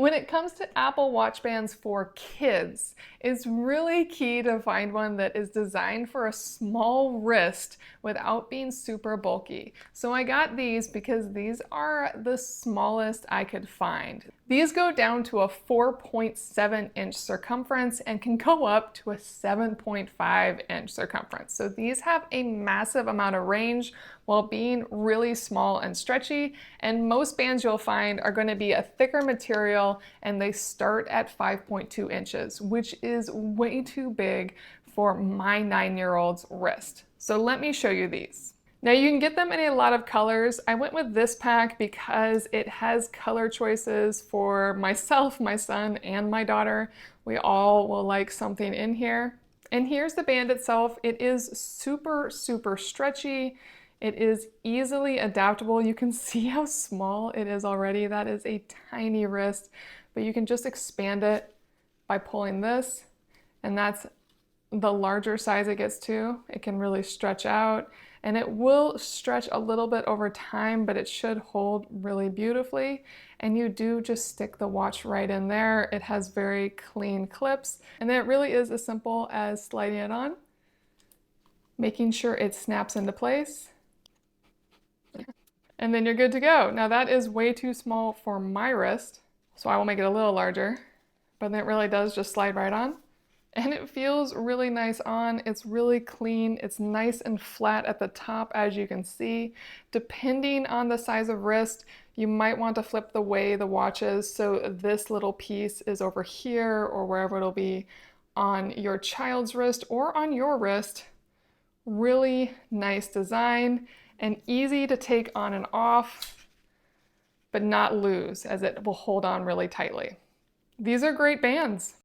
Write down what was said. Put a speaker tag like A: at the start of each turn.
A: When it comes to Apple Watch bands for kids, it's really key to find one that is designed for a small wrist without being super bulky. So I got these because these are the smallest I could find. These go down to a 4.7-inch circumference and can go up to a 7.5-inch circumference. So these have a massive amount of range while being really small and stretchy, and most bands you'll find are going to be a thicker material and they start at 5.2 inches, which is way too big for my 9-year-old's wrist. So let me show you these. Now you can get them in a lot of colors. I went with this pack because it has color choices for myself, my son, and my daughter. We all will like something in here. And here's the band itself. It is super, super stretchy. It is easily adaptable. You can see how small it is already. That is a tiny wrist, but you can just expand it by pulling this, and that's the larger size it gets to. It can really stretch out, and it will stretch a little bit over time, but it should hold really beautifully. And you do just stick the watch right in there. It has very clean clips, and it really is as simple as sliding it on, making sure it snaps into place, and then you're good to go. Now that is way too small for my wrist, so I will make it a little larger, but it really does just slide right on. And it feels really nice on. It's really clean. It's nice and flat at the top, as you can see. Depending on the size of wrist, you might want to flip the way the watch is, so this little piece is over here or wherever it'll be on your child's wrist or on your wrist. Really nice design and easy to take on and off, but not lose, as it will hold on really tightly. These are great bands.